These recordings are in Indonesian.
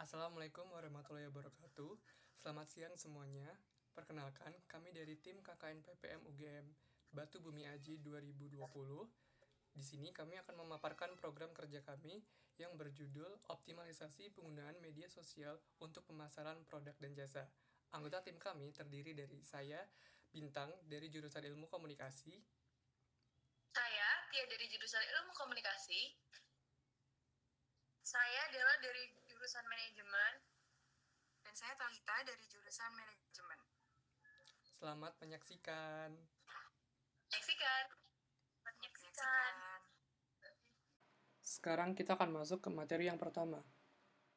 Assalamualaikum warahmatullahi wabarakatuh. Selamat siang semuanya. Perkenalkan, kami dari tim KKN PPM UGM Batu Bumi Aji 2020. Di sini kami akan memaparkan program kerja kami yang berjudul Optimalisasi Penggunaan Media Sosial untuk Pemasaran Produk dan Jasa. Anggota tim kami terdiri dari saya, Bintang, dari jurusan Ilmu Komunikasi. Saya Tia dari jurusan Ilmu Komunikasi. Saya Dela dari jurusan Manajemen. Dan saya Talita dari jurusan Manajemen. Selamat menyaksikan. Menyaksikan. Sekarang kita akan masuk ke materi yang pertama.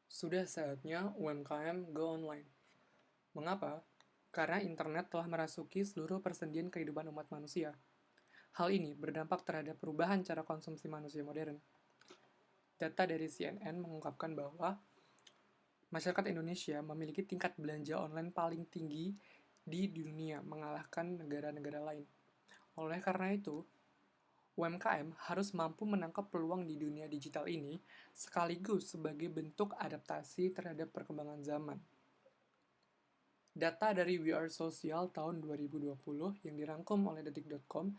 Sudah saatnya UMKM go online. Mengapa? Karena internet telah merasuki seluruh persendian kehidupan umat manusia. Hal ini berdampak terhadap perubahan cara konsumsi manusia modern. Data dari CNN mengungkapkan bahwa masyarakat Indonesia memiliki tingkat belanja online paling tinggi di dunia, mengalahkan negara-negara lain. Oleh karena itu, UMKM harus mampu menangkap peluang di dunia digital ini sekaligus sebagai bentuk adaptasi terhadap perkembangan zaman. Data dari We Are Social tahun 2020 yang dirangkum oleh detik.com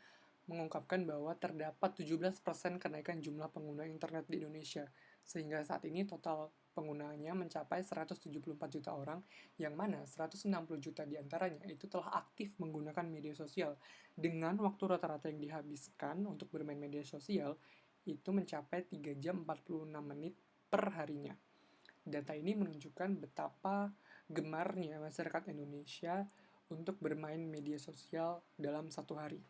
mengungkapkan bahwa terdapat 17% kenaikan jumlah pengguna internet di Indonesia, sehingga saat ini total penggunanya mencapai 174 juta orang, yang mana 160 juta diantaranya itu telah aktif menggunakan media sosial, dengan waktu rata-rata yang dihabiskan untuk bermain media sosial itu mencapai 3 jam 46 menit per harinya. Data ini menunjukkan betapa gemarnya masyarakat Indonesia untuk bermain media sosial dalam satu hari.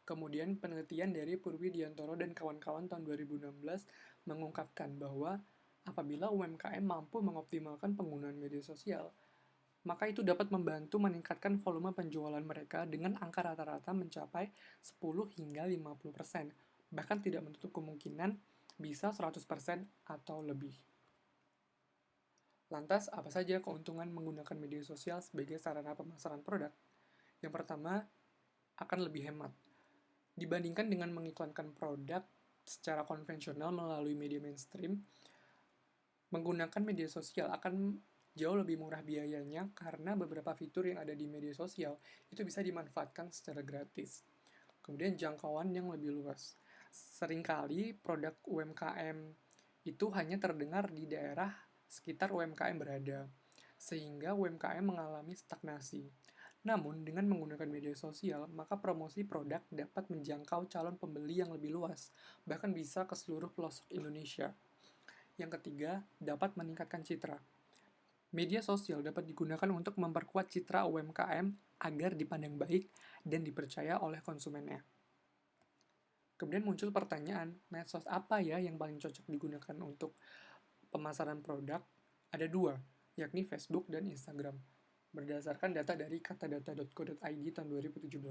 Kemudian penelitian dari Purwidiantoro dan kawan-kawan tahun 2016 mengungkapkan bahwa apabila UMKM mampu mengoptimalkan penggunaan media sosial, maka itu dapat membantu meningkatkan volume penjualan mereka dengan angka rata-rata mencapai 10 hingga 50%, bahkan tidak menutup kemungkinan bisa 100% atau lebih. Lantas, apa saja keuntungan menggunakan media sosial sebagai sarana pemasaran produk? Yang pertama, akan lebih hemat. Dibandingkan dengan mengiklankan produk secara konvensional melalui media mainstream, menggunakan media sosial akan jauh lebih murah biayanya karena beberapa fitur yang ada di media sosial itu bisa dimanfaatkan secara gratis. Kemudian jangkauan yang lebih luas. Seringkali produk UMKM itu hanya terdengar di daerah sekitar UMKM berada, sehingga UMKM mengalami stagnasi. Namun, dengan menggunakan media sosial, maka promosi produk dapat menjangkau calon pembeli yang lebih luas, bahkan bisa ke seluruh pelosok Indonesia. Yang ketiga, dapat meningkatkan citra. Media sosial dapat digunakan untuk memperkuat citra UMKM agar dipandang baik dan dipercaya oleh konsumennya. Kemudian muncul pertanyaan, medsos apa ya yang paling cocok digunakan untuk pemasaran produk? Ada dua, yakni Facebook dan Instagram. Berdasarkan data dari katadata.co.id tahun 2017,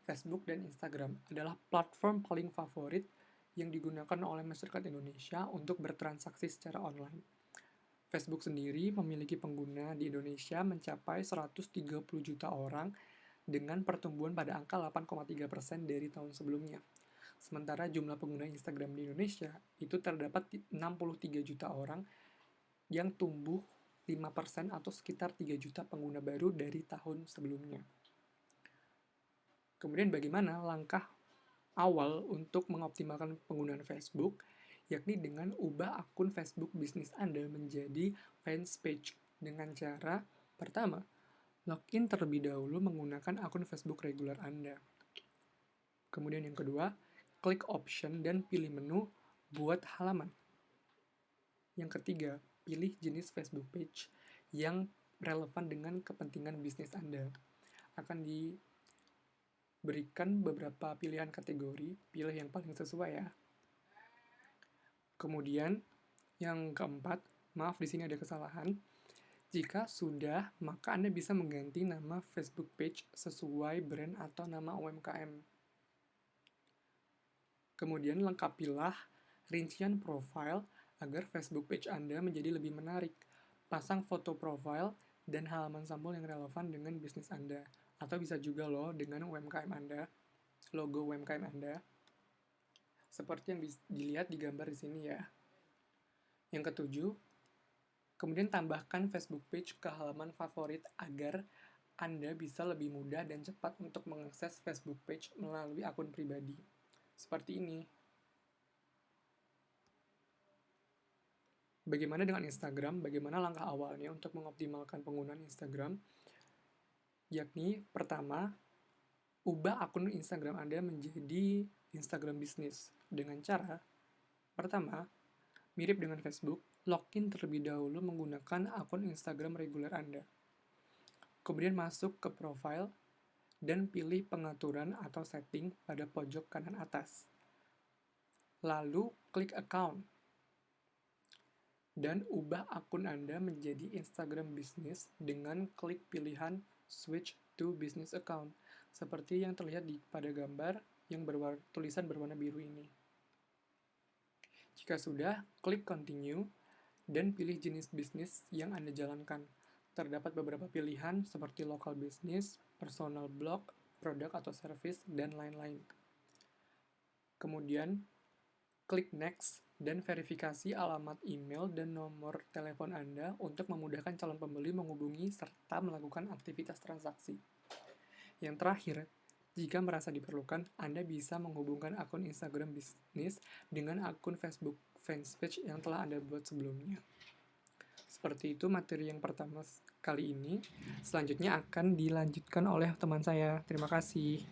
Facebook dan Instagram adalah platform paling favorit yang digunakan oleh masyarakat Indonesia untuk bertransaksi secara online. Facebook sendiri memiliki pengguna di Indonesia mencapai 130 juta orang dengan pertumbuhan pada angka 8,3% dari tahun sebelumnya. Sementara jumlah pengguna Instagram di Indonesia itu terdapat 63 juta orang yang tumbuh 5% atau sekitar 3 juta pengguna baru dari tahun sebelumnya. Kemudian bagaimana langkah awal untuk mengoptimalkan penggunaan Facebook, yakni dengan ubah akun Facebook bisnis Anda menjadi fans page dengan cara pertama, login terlebih dahulu menggunakan akun Facebook reguler Anda. Kemudian yang kedua, klik option dan pilih menu buat halaman. Yang ketiga, pilih jenis Facebook page yang relevan dengan kepentingan bisnis Anda. Akan diberikan beberapa pilihan kategori, pilih yang paling sesuai ya. Kemudian, yang keempat, maaf di sini ada kesalahan. Jika sudah, maka Anda bisa mengganti nama Facebook page sesuai brand atau nama UMKM. Kemudian lengkapilah rincian profile agar Facebook page Anda menjadi lebih menarik. Pasang foto profile dan halaman sampul yang relevan dengan bisnis Anda. Atau bisa juga loh dengan UMKM Anda, logo UMKM Anda. Seperti yang dilihat di gambar di sini ya. Yang ketujuh, Kemudian tambahkan Facebook page ke halaman favorit agar Anda bisa lebih mudah dan cepat untuk mengakses Facebook page melalui akun pribadi. Seperti ini. Bagaimana dengan Instagram? Bagaimana langkah awalnya untuk mengoptimalkan penggunaan Instagram? Yakni, pertama, ubah akun Instagram Anda menjadi Instagram bisnis dengan cara, pertama, mirip dengan Facebook, login terlebih dahulu menggunakan akun Instagram reguler Anda. Kemudian masuk ke profile dan pilih pengaturan atau setting pada pojok kanan atas. Lalu klik account dan ubah akun Anda menjadi Instagram bisnis dengan klik pilihan switch to business account seperti yang terlihat pada gambar yang tulisan berwarna biru ini. Jika sudah, klik continue dan pilih jenis bisnis yang Anda jalankan. Terdapat beberapa pilihan seperti local business, personal blog, produk atau service, dan lain-lain. Kemudian, klik next dan verifikasi alamat email dan nomor telepon Anda untuk memudahkan calon pembeli menghubungi serta melakukan aktivitas transaksi. Yang terakhir, jika merasa diperlukan, Anda bisa menghubungkan akun Instagram bisnis dengan akun Facebook fanpage yang telah Anda buat sebelumnya. Seperti itu materi yang pertama kali ini. Selanjutnya akan dilanjutkan oleh teman saya. Terima kasih.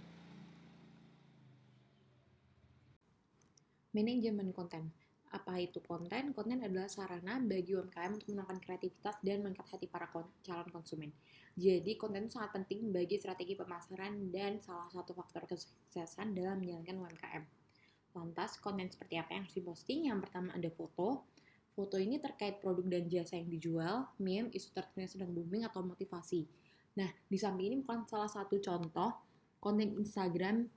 Manajemen konten. Apa itu konten? Konten adalah sarana bagi UMKM untuk menemukan kreativitas dan mengangkat hati para calon konsumen. Jadi, konten itu sangat penting bagi strategi pemasaran dan salah satu faktor kesuksesan dalam menjalankan UMKM. Lantas, konten seperti apa yang harus diposting? Yang pertama ada foto. Foto ini terkait produk dan jasa yang dijual, meme, isu terkini sedang booming, atau motivasi. Nah, di samping ini bukan salah satu contoh konten Instagram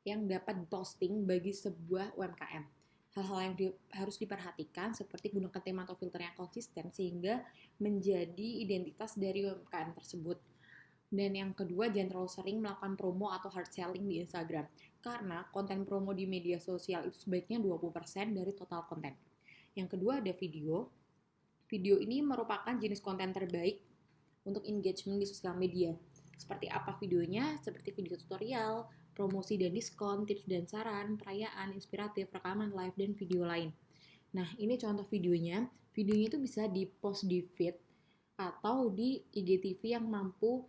yang dapat diposting bagi sebuah UMKM. Hal-hal yang harus diperhatikan seperti gunakan tema atau filter yang konsisten sehingga menjadi identitas dari UMKM tersebut. Dan yang kedua, jangan terlalu sering melakukan promo atau hard selling di Instagram. Karena konten promo di media sosial itu sebaiknya 20% dari total konten. Yang kedua ada video. Video ini merupakan jenis konten terbaik untuk engagement di sosial media. Seperti apa videonya? Seperti video tutorial, promosi dan diskon, tips dan saran, perayaan, inspiratif, rekaman live, dan video lain. Nah, ini contoh videonya. Videonya itu bisa di-post di feed atau di IGTV yang mampu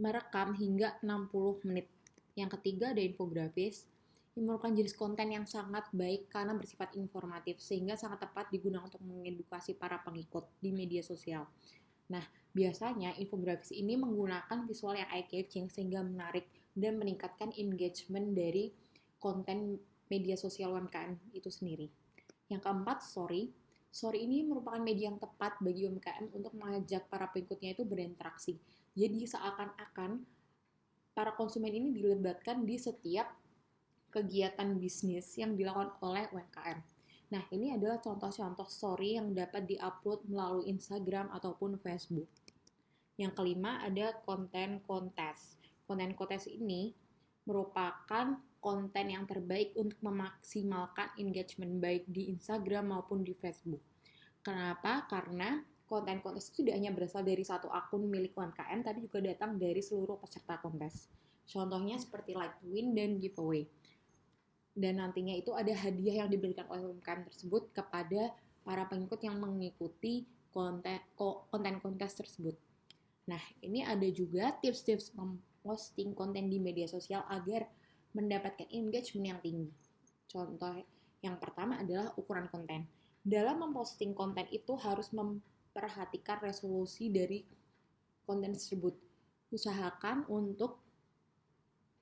merekam hingga 60 menit. Yang ketiga ada infografis. Ini merupakan jenis konten yang sangat baik karena bersifat informatif sehingga sangat tepat digunakan untuk mengedukasi para pengikut di media sosial. Nah, biasanya infografis ini menggunakan visual yang eye-catching sehingga menarik dan meningkatkan engagement dari konten media sosial UMKM itu sendiri. Yang keempat, story. Story ini merupakan media yang tepat bagi UMKM untuk mengajak para pengikutnya itu berinteraksi. Jadi seakan-akan para konsumen ini dilibatkan di setiap kegiatan bisnis yang dilakukan oleh UMKM. Nah, ini adalah contoh-contoh story yang dapat diupload melalui Instagram ataupun Facebook. Yang kelima ada konten kontes. Konten kontes ini merupakan konten yang terbaik untuk memaksimalkan engagement baik di Instagram maupun di Facebook. Kenapa? Karena konten kontes itu tidak hanya berasal dari satu akun milik UMKM, tapi juga datang dari seluruh peserta kontes. Contohnya seperti like to win dan giveaway. Dan nantinya itu ada hadiah yang diberikan oleh UMKM tersebut kepada para pengikut yang mengikuti konten kontes tersebut. Nah, ini ada juga tips-tips memposting konten di media sosial agar mendapatkan engagement yang tinggi. Contoh yang pertama adalah ukuran konten. Dalam memposting konten itu harus memperhatikan resolusi dari konten tersebut. Usahakan untuk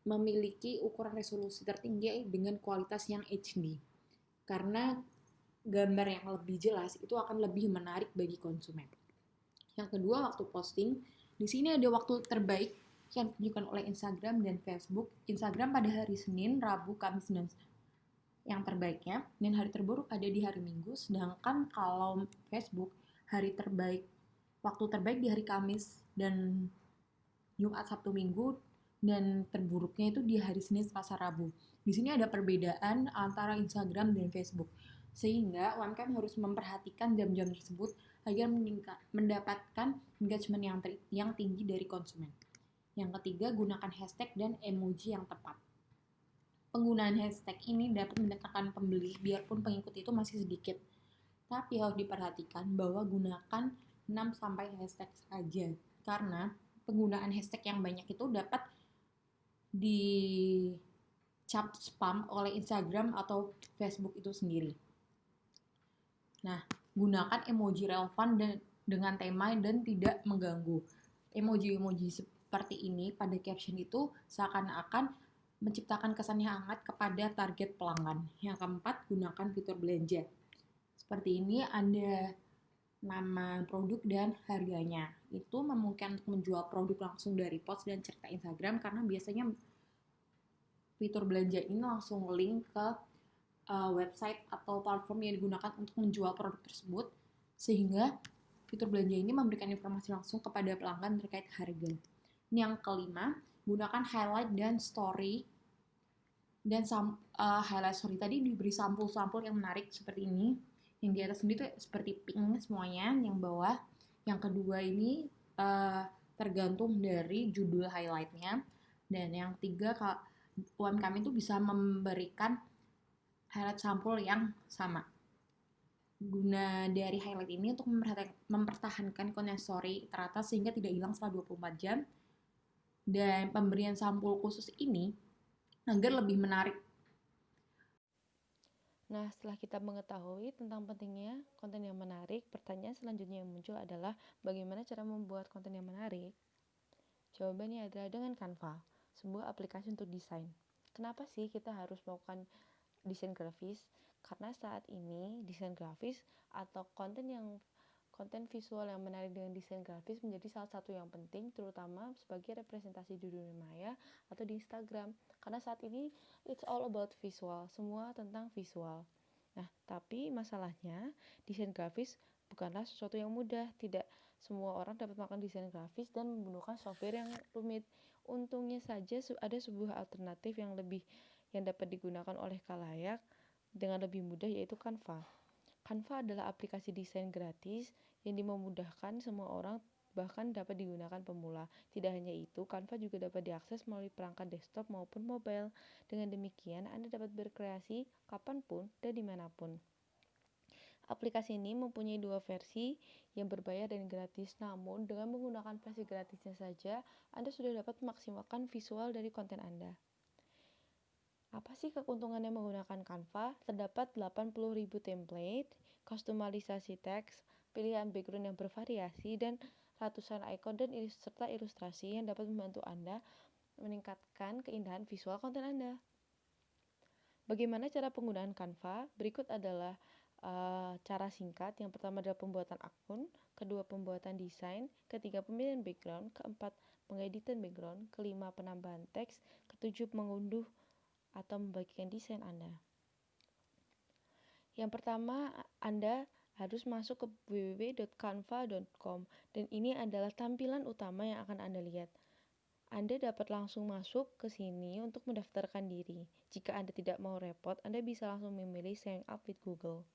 memiliki ukuran resolusi tertinggi dengan kualitas yang HD. Karena gambar yang lebih jelas itu akan lebih menarik bagi konsumen. Yang kedua, waktu posting. Di sini ada waktu terbaik yang ditunjukkan oleh Instagram dan Facebook. Instagram pada hari Senin, Rabu, Kamis, dan yang terbaiknya. Dan hari terburuk ada di hari Minggu. Sedangkan kalau Facebook, waktu terbaik di hari Kamis dan Jumat, Sabtu, Minggu, dan terburuknya itu di hari Senin, Selasa, Rabu. Di sini ada perbedaan antara Instagram dan Facebook. Sehingga UMKM harus memperhatikan jam-jam tersebut agar mendapatkan engagement yang tinggi dari konsumen. Yang ketiga, gunakan hashtag dan emoji yang tepat. Penggunaan hashtag ini dapat mendatangkan pembeli biarpun pengikut itu masih sedikit. Tapi harus diperhatikan bahwa gunakan 6-sampai hashtag saja. Karena penggunaan hashtag yang banyak itu dapat dicap spam oleh Instagram atau Facebook itu sendiri. Nah, gunakan emoji relevan dengan tema dan tidak mengganggu. Emoji-emoji seperti ini pada caption itu seakan-akan menciptakan kesan yang hangat kepada target pelanggan. Yang keempat, gunakan fitur belanja. Seperti ini ada nama produk dan harganya. Itu memungkinkan untuk menjual produk langsung dari post dan cerita Instagram karena biasanya fitur belanja ini langsung link ke website atau platform yang digunakan untuk menjual produk tersebut, sehingga fitur belanja ini memberikan informasi langsung kepada pelanggan terkait harga. Yang kelima, gunakan highlight dan story. Dan highlight story tadi diberi sampul-sampul yang menarik seperti ini. Yang di atas sendiri seperti pink semuanya, yang bawah. Yang kedua ini tergantung dari judul highlightnya. Dan yang tiga, UMKM itu bisa memberikan highlight sampul yang sama. Guna dari highlight ini untuk mempertahankan konten story teratas sehingga tidak hilang setelah 24 jam. Dan pemberian sampul khusus ini agar lebih menarik. Nah, setelah kita mengetahui tentang pentingnya konten yang menarik, pertanyaan selanjutnya yang muncul adalah bagaimana cara membuat konten yang menarik? Jawabannya adalah dengan Canva, sebuah aplikasi untuk desain. Kenapa sih kita harus melakukan desain grafis? Karena saat ini desain grafis atau konten visual yang menarik dengan desain grafis menjadi salah satu yang penting, terutama sebagai representasi di dunia maya atau di Instagram. Karena saat ini it's all about visual, semua tentang visual. Nah, tapi masalahnya desain grafis bukanlah sesuatu yang mudah. Tidak semua orang dapat melakukan desain grafis dan menggunakan software yang rumit. Untungnya saja ada sebuah alternatif yang dapat digunakan oleh khalayak dengan lebih mudah, yaitu Canva. Canva adalah aplikasi desain gratis yang memudahkan semua orang, bahkan dapat digunakan pemula. Tidak hanya itu, Canva juga dapat diakses melalui perangkat desktop maupun mobile. Dengan demikian, Anda dapat berkreasi kapanpun dan dimanapun. Aplikasi ini mempunyai dua versi yang berbayar dan gratis. Namun, dengan menggunakan versi gratisnya saja, Anda sudah dapat memaksimalkan visual dari konten Anda. Apa sih keuntungannya menggunakan Canva? Terdapat 80.000 template, kustomisasi teks, pilihan background yang bervariasi, dan ratusan ikon dan serta ilustrasi yang dapat membantu Anda meningkatkan keindahan visual konten Anda. Bagaimana cara penggunaan Canva? Berikut adalah cara singkat. Yang pertama adalah pembuatan akun, kedua pembuatan desain, ketiga pemilihan background, keempat pengeditan background, kelima penambahan teks, ketujuh mengunduh atau membagikan desain Anda. Yang pertama, Anda harus masuk ke www.canva.com dan ini adalah tampilan utama yang akan Anda lihat. Anda dapat langsung masuk ke sini untuk mendaftarkan diri. Jika Anda tidak mau repot, Anda bisa langsung memilih sign up with Google.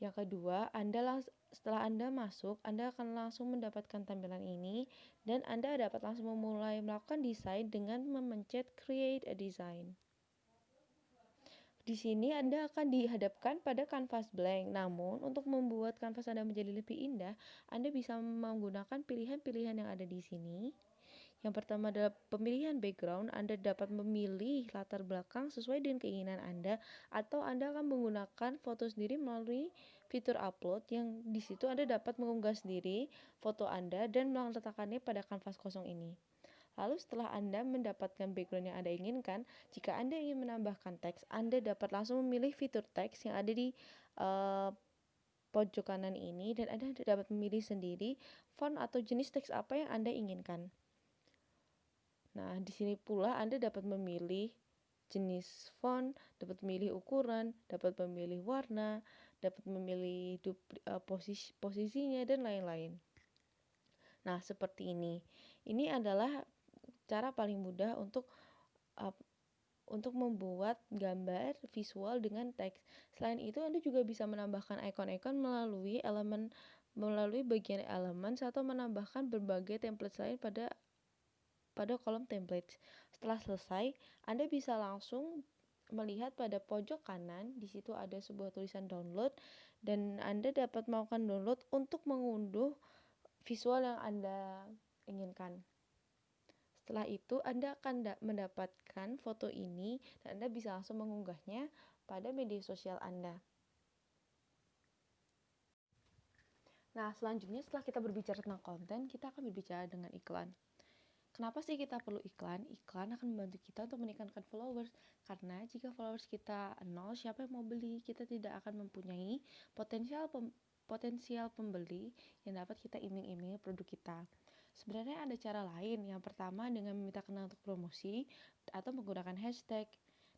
Yang kedua, setelah Anda masuk, Anda akan langsung mendapatkan tampilan ini dan Anda dapat langsung memulai melakukan desain dengan memencet Create a Design. Di sini Anda akan dihadapkan pada kanvas blank. Namun, untuk membuat kanvas Anda menjadi lebih indah, Anda bisa menggunakan pilihan-pilihan yang ada di sini. Yang pertama adalah pemilihan background. Anda dapat memilih latar belakang sesuai dengan keinginan Anda, atau Anda akan menggunakan foto sendiri melalui fitur upload, yang di situ Anda dapat mengunggah sendiri foto Anda dan meletakkannya pada kanvas kosong ini. Lalu setelah Anda mendapatkan background yang Anda inginkan, jika Anda ingin menambahkan teks, Anda dapat langsung memilih fitur teks yang ada di pojok kanan ini dan Anda dapat memilih sendiri font atau jenis teks apa yang Anda inginkan. Nah, di sini pula Anda dapat memilih jenis font, dapat memilih ukuran, dapat memilih warna, dapat memilih posisinya dan lain-lain. Nah, seperti ini. Ini adalah cara paling mudah untuk untuk membuat gambar visual dengan teks. Selain itu, Anda juga bisa menambahkan ikon-ikon melalui bagian elements atau menambahkan berbagai template lain pada kolom template. Setelah selesai, Anda bisa langsung melihat pada pojok kanan, di situ ada sebuah tulisan download dan Anda dapat melakukan download untuk mengunduh visual yang Anda inginkan. Setelah itu, Anda akan mendapatkan foto ini dan Anda bisa langsung mengunggahnya pada media sosial Anda. Nah, selanjutnya setelah kita berbicara tentang konten, kita akan berbicara dengan iklan. Kenapa sih kita perlu iklan? Iklan akan membantu kita untuk meningkatkan followers. Karena jika followers kita 0, siapa yang mau beli? Kita tidak akan mempunyai potensial pembeli yang dapat kita iming-imingi produk kita. Sebenarnya ada cara lain. Yang pertama dengan meminta kenal untuk promosi atau menggunakan hashtag.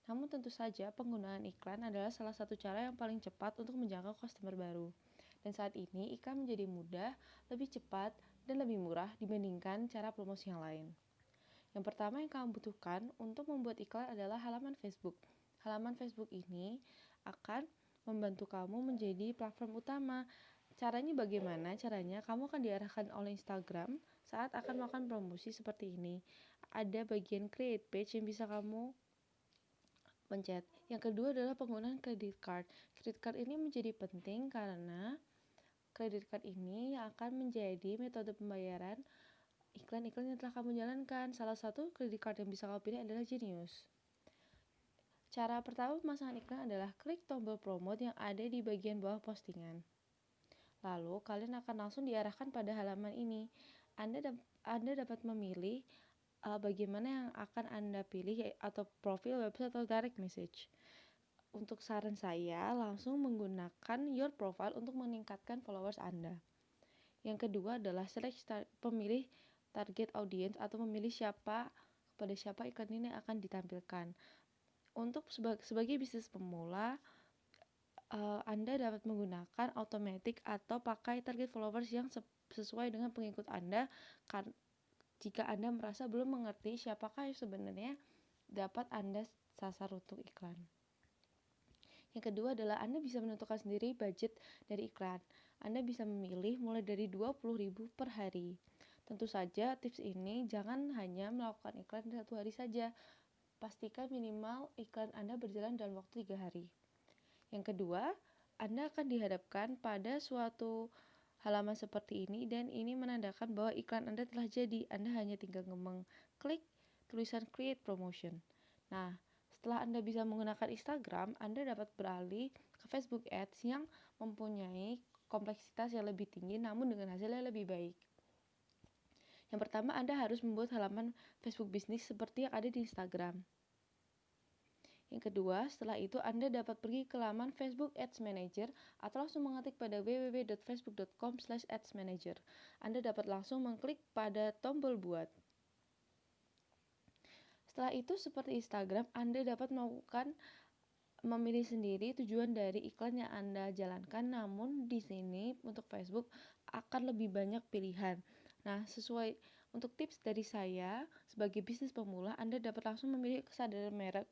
Namun tentu saja penggunaan iklan adalah salah satu cara yang paling cepat untuk menjangkau customer baru. Dan saat ini iklan menjadi mudah, lebih cepat, dan lebih murah dibandingkan cara promosi yang lain. Yang pertama yang kamu butuhkan untuk membuat iklan adalah halaman Facebook. Halaman Facebook ini akan membantu kamu menjadi platform utama. Caranya bagaimana? Caranya kamu akan diarahkan oleh Instagram saat akan melakukan promosi seperti ini. Ada bagian create page yang bisa kamu pencet. Yang kedua adalah penggunaan credit card. Credit card ini menjadi penting karena credit card ini akan menjadi metode pembayaran iklan-iklan yang telah kamu jalankan. Salah satu credit card yang bisa kamu pilih adalah Genius. Cara pertama pemasangan iklan adalah klik tombol promote yang ada di bagian bawah postingan. Lalu, kalian akan langsung diarahkan pada halaman ini. Anda dapat memilih bagaimana yang akan Anda pilih atau profil, website, atau direct message. Untuk saran saya, langsung menggunakan your profile untuk meningkatkan followers Anda. Yang kedua adalah pemilih target audience atau memilih kepada siapa iklan ini akan ditampilkan. Untuk sebagai bisnis pemula, Anda dapat menggunakan automatic atau pakai target followers yang sesuai dengan pengikut Anda jika Anda merasa belum mengerti siapakah yang sebenarnya dapat Anda sasar untuk iklan. Yang kedua adalah Anda bisa menentukan sendiri budget dari iklan. Anda bisa memilih mulai dari 20.000 per hari. Tentu saja tips ini jangan hanya melakukan iklan di 1 hari saja. Pastikan minimal iklan Anda berjalan dalam waktu 3 hari. Yang kedua, Anda akan dihadapkan pada suatu halaman seperti ini dan ini menandakan bahwa iklan Anda telah jadi. Anda hanya tinggal mengklik tulisan create promotion. Nah, setelah Anda bisa menggunakan Instagram, Anda dapat beralih ke Facebook Ads yang mempunyai kompleksitas yang lebih tinggi namun dengan hasil yang lebih baik. Yang pertama, Anda harus membuat halaman Facebook bisnis seperti yang ada di Instagram. Yang kedua, setelah itu Anda dapat pergi ke laman Facebook Ads Manager atau langsung mengetik pada www.facebook.com/adsmanager. Anda dapat langsung mengklik pada tombol buat. Setelah itu, seperti Instagram, Anda dapat memilih sendiri tujuan dari iklan yang Anda jalankan, namun di sini untuk Facebook akan lebih banyak pilihan. Nah, sesuai untuk tips dari saya sebagai bisnis pemula, Anda dapat langsung memilih kesadaran merek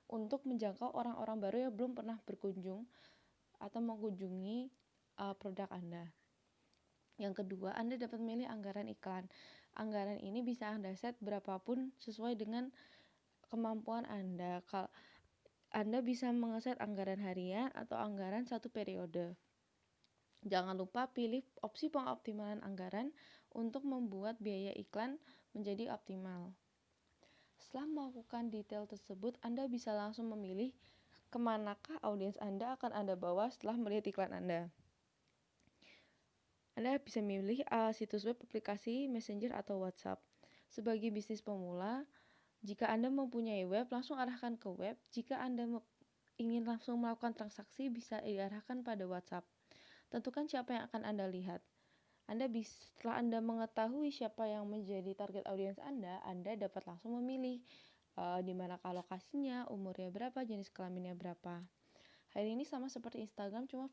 untuk menjangkau orang-orang baru yang belum pernah berkunjung atau mengunjungi produk Anda. Yang kedua, Anda dapat memilih anggaran iklan. Anggaran ini bisa Anda set berapapun sesuai dengan kemampuan Anda. Anda bisa mengeset anggaran harian atau anggaran satu periode. Jangan lupa pilih opsi pengoptimalan anggaran untuk membuat biaya iklan menjadi optimal. Setelah melakukan detail tersebut, Anda bisa langsung memilih kemanakah audiens Anda akan Anda bawa setelah melihat iklan Anda. Anda bisa memilih situs web, aplikasi, messenger, atau WhatsApp. Sebagai bisnis pemula, jika Anda mempunyai web, langsung arahkan ke web. Jika Anda ingin langsung melakukan transaksi, bisa diarahkan pada WhatsApp. Tentukan siapa yang akan Anda lihat. Setelah Anda mengetahui siapa yang menjadi target audiens Anda dapat langsung memilih di manakah lokasinya, umurnya berapa, jenis kelaminnya berapa. Hal ini sama seperti Instagram, cuma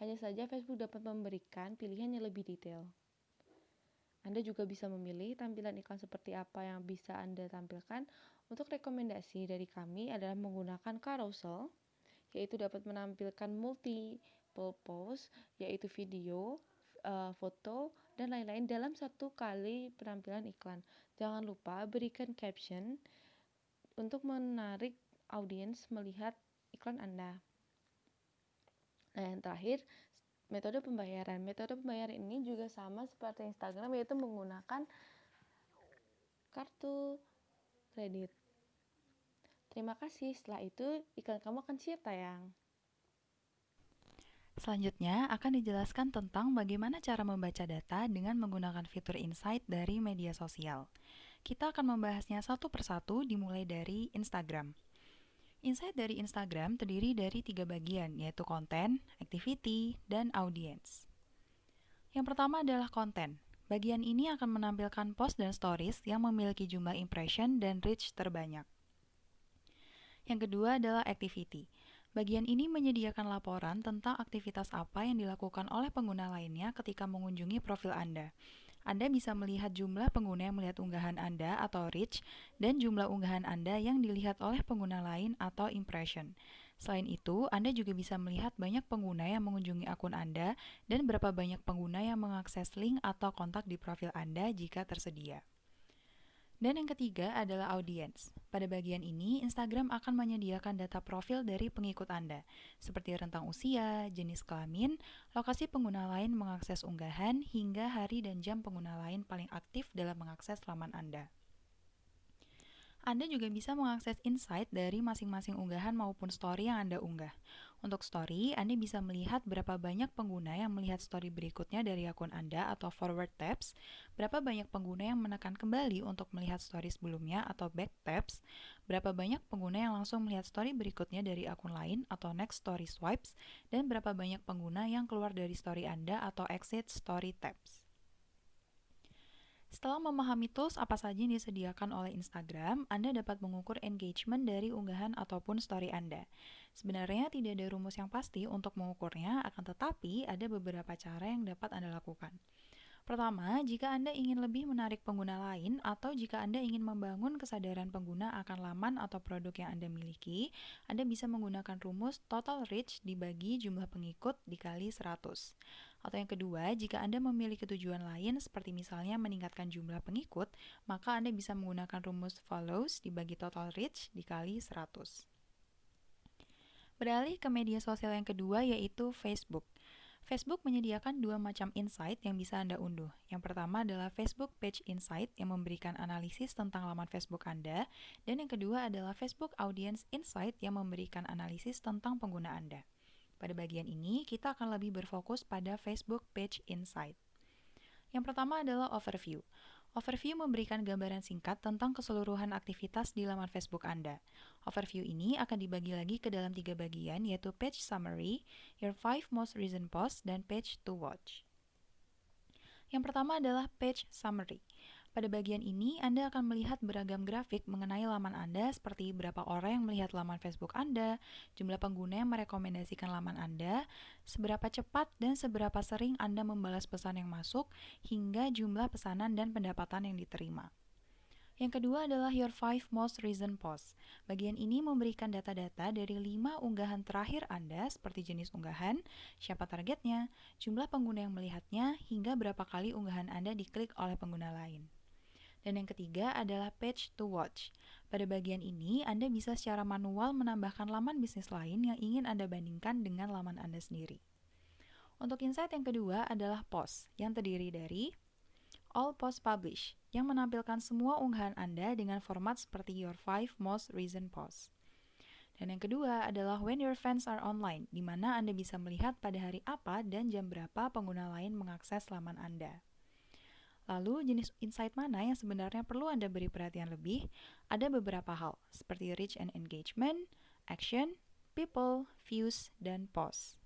hanya saja Facebook dapat memberikan pilihan yang lebih detail. Anda juga bisa memilih tampilan iklan seperti apa yang bisa Anda tampilkan Untuk rekomendasi dari kami adalah menggunakan carousel, yaitu dapat menampilkan multiple post, yaitu video, foto, dan lain-lain dalam satu kali penampilan iklan. Jangan lupa berikan caption untuk menarik audiens melihat iklan Anda. Nah, yang terakhir, metode pembayaran. Metode pembayaran ini juga sama seperti Instagram, yaitu menggunakan kartu kredit. Terima kasih. Setelah itu, iklan kamu akan siap tayang. Selanjutnya akan dijelaskan tentang bagaimana cara membaca data dengan menggunakan fitur insight dari media sosial. Kita akan membahasnya satu persatu dimulai dari Instagram. Insight dari Instagram terdiri dari 3 bagian, yaitu konten, activity, dan audience. Yang pertama adalah konten. Bagian ini akan menampilkan post dan stories yang memiliki jumlah impression dan reach terbanyak. Yang kedua adalah activity. Bagian ini menyediakan laporan tentang aktivitas apa yang dilakukan oleh pengguna lainnya ketika mengunjungi profil Anda. Anda bisa melihat jumlah pengguna yang melihat unggahan Anda atau reach, dan jumlah unggahan Anda yang dilihat oleh pengguna lain atau impression. Selain itu, Anda juga bisa melihat banyak pengguna yang mengunjungi akun Anda dan berapa banyak pengguna yang mengakses link atau kontak di profil Anda jika tersedia. Dan yang ketiga adalah audience. Pada bagian ini, Instagram akan menyediakan data profil dari pengikut Anda, seperti rentang usia, jenis kelamin, lokasi pengguna lain mengakses unggahan, hingga hari dan jam pengguna lain paling aktif dalam mengakses laman Anda. Anda juga bisa mengakses insight dari masing-masing unggahan maupun story yang Anda unggah. Untuk story, Anda bisa melihat berapa banyak pengguna yang melihat story berikutnya dari akun Anda atau forward tabs, berapa banyak pengguna yang menekan kembali untuk melihat story sebelumnya atau back tabs, berapa banyak pengguna yang langsung melihat story berikutnya dari akun lain atau next story swipes, dan berapa banyak pengguna yang keluar dari story Anda atau exit story tabs. Setelah memahami tools apa saja yang disediakan oleh Instagram, Anda dapat mengukur engagement dari unggahan ataupun story Anda. Sebenarnya tidak ada rumus yang pasti untuk mengukurnya, akan tetapi ada beberapa cara yang dapat Anda lakukan. Pertama, jika Anda ingin lebih menarik pengguna lain atau jika Anda ingin membangun kesadaran pengguna akan laman atau produk yang Anda miliki, Anda bisa menggunakan rumus total reach dibagi jumlah pengikut dikali 100. Atau yang kedua, jika Anda memiliki tujuan lain seperti misalnya meningkatkan jumlah pengikut, maka Anda bisa menggunakan rumus follows dibagi total reach dikali 100. Beralih ke media sosial yang kedua yaitu Facebook. Facebook menyediakan 2 macam insight yang bisa Anda unduh. Yang pertama adalah Facebook Page Insight yang memberikan analisis tentang laman Facebook Anda, dan yang kedua adalah Facebook Audience Insight yang memberikan analisis tentang pengguna Anda. Pada bagian ini, kita akan lebih berfokus pada Facebook Page Insight. Yang pertama adalah Overview. Overview memberikan gambaran singkat tentang keseluruhan aktivitas di laman Facebook Anda. Overview ini akan dibagi lagi ke dalam 3 bagian, yaitu Page Summary, Your 5 Most Recent Posts, dan Page to Watch. Yang pertama adalah Page Summary. Pada bagian ini, Anda akan melihat beragam grafik mengenai laman Anda seperti berapa orang yang melihat laman Facebook Anda, jumlah pengguna yang merekomendasikan laman Anda, seberapa cepat dan seberapa sering Anda membalas pesan yang masuk, hingga jumlah pesanan dan pendapatan yang diterima. Yang kedua adalah Your 5 Most Recent Posts. Bagian ini memberikan data-data dari 5 unggahan terakhir Anda seperti jenis unggahan, siapa targetnya, jumlah pengguna yang melihatnya, hingga berapa kali unggahan Anda diklik oleh pengguna lain. Dan yang ketiga adalah Page to Watch. Pada bagian ini, Anda bisa secara manual menambahkan laman bisnis lain yang ingin Anda bandingkan dengan laman Anda sendiri. Untuk insight yang kedua adalah Post, yang terdiri dari All Posts Publish, yang menampilkan semua unggahan Anda dengan format seperti Your 5 Most Recent Posts. Dan yang kedua adalah When Your Fans Are Online, di mana Anda bisa melihat pada hari apa dan jam berapa pengguna lain mengakses laman Anda. Lalu, jenis insight mana yang sebenarnya perlu Anda beri perhatian lebih? Ada beberapa hal, seperti reach and engagement, action, people, views, dan posts.